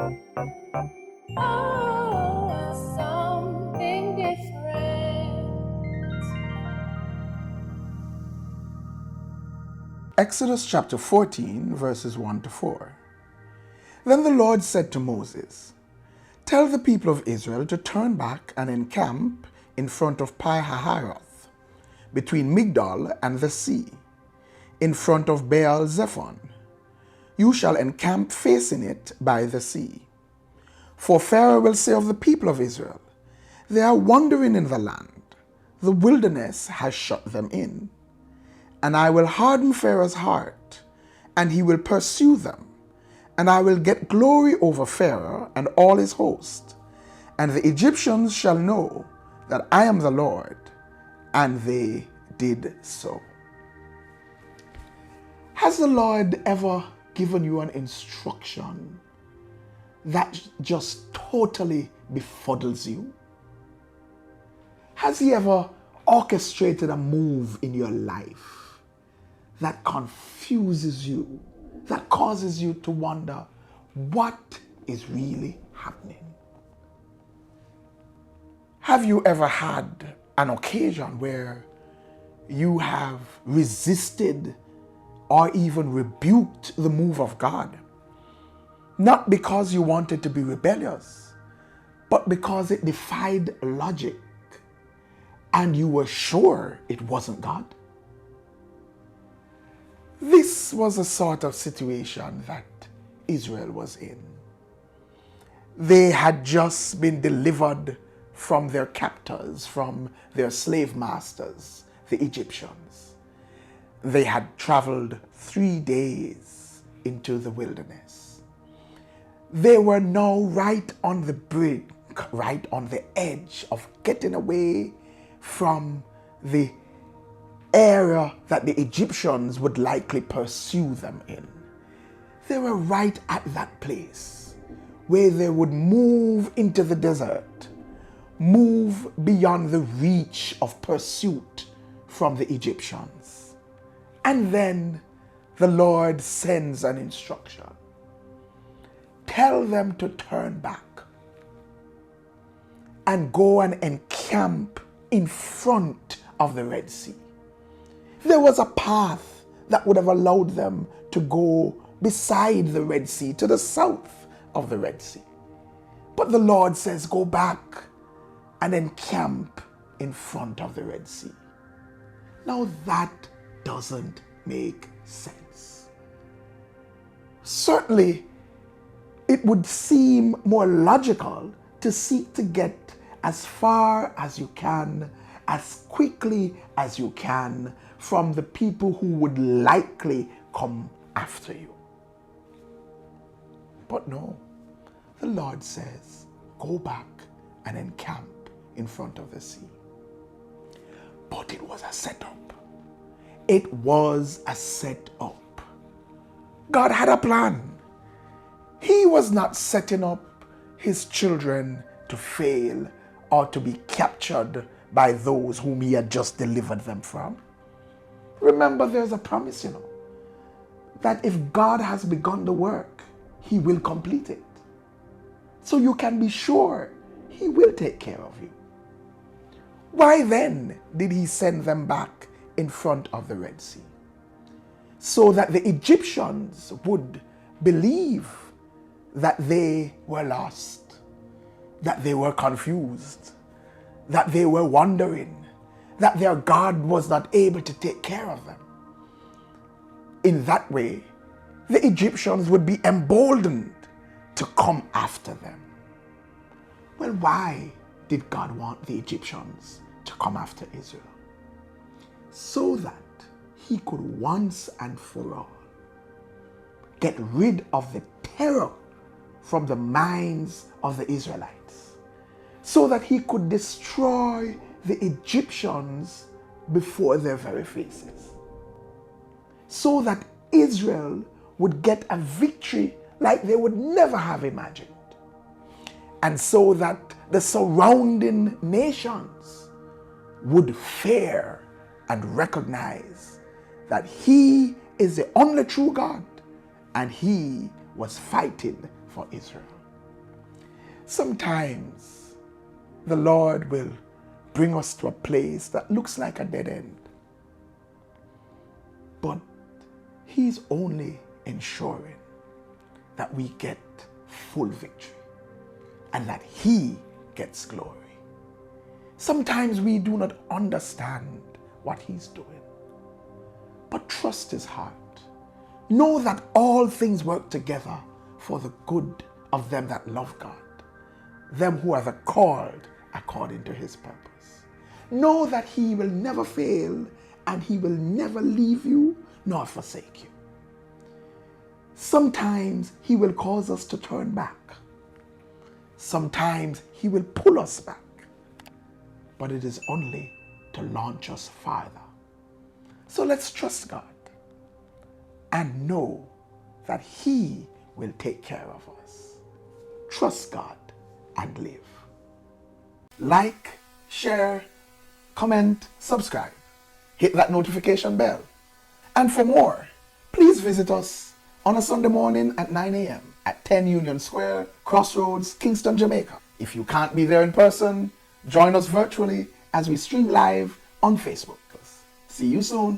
Oh, something different. Exodus chapter 14, verses 1 to 4. Then the Lord said to Moses, "Tell the people of Israel to turn back and encamp in front of Pi-hahiroth, between Migdol and the sea, in front of Baal-zephon. You shall encamp facing it by the sea. For Pharaoh will say of the people of Israel, they are wandering in the land. The wilderness has shut them in. And I will harden Pharaoh's heart, and he will pursue them. And I will get glory over Pharaoh and all his host. And the Egyptians shall know that I am the Lord." And they did so. Has the Lord ever given you an instruction that just totally befuddles you? Has he ever orchestrated a move in your life that confuses you, that causes you to wonder what is really happening? Have you ever had an occasion where you have resisted or even rebuked the move of God? Not because you wanted to be rebellious, but because it defied logic and you were sure it wasn't God? This was a sort of situation that Israel was in. They had just been delivered from their captors, from their slave masters, the Egyptians. They had traveled 3 days into the wilderness. They were now right on the brink, right on the edge of getting away from the area that the Egyptians would likely pursue them in. They were right at that place where they would move into the desert, move beyond the reach of pursuit from the Egyptians. And then the Lord sends an instruction. Tell them to turn back and go and encamp in front of the Red Sea. There was a path that would have allowed them to go beside the Red Sea, to the south of the Red Sea. But the Lord says, go back and encamp in front of the Red Sea. Now that doesn't make sense. Certainly, it would seem more logical to seek to get as far as you can, as quickly as you can, from the people who would likely come after you. But no, the Lord says, go back and encamp in front of the sea. But it was a setup. It was a setup. God had a plan. He was not setting up his children to fail or to be captured by those whom he had just delivered them from. Remember, there's a promise, that if God has begun the work, he will complete it. So you can be sure he will take care of you. Why then did he send them back in front of the Red Sea? So that the Egyptians would believe that they were lost, that they were confused, that they were wandering, that their God was not able to take care of them. In that way, the Egyptians would be emboldened to come after them. Well, why did God want the Egyptians to come after Israel? So that he could once and for all get rid of the terror from the minds of the Israelites, so that he could destroy the Egyptians before their very faces, so that Israel would get a victory like they would never have imagined, and so that the surrounding nations would fear and recognize that he is the only true God and he was fighting for Israel. Sometimes the Lord will bring us to a place that looks like a dead end. But He's only ensuring that we get full victory and that He gets glory. Sometimes we do not understand what He's doing, but trust His heart. Know that all things work together for the good of them that love God, them who are the called according to His purpose. Know that He will never fail and He will never leave you nor forsake you. Sometimes He will cause us to turn back. Sometimes He will pull us back. But it is only to launch us farther. So let's trust God and know that He will take care of us. Trust God and live. Like, share, comment, subscribe. Hit that notification bell. And for more, please visit us on a Sunday morning at 9 a.m. at 10 Union Square, Crossroads, Kingston, Jamaica. If you can't be there in person, join us virtually as we stream live on Facebook. See you soon.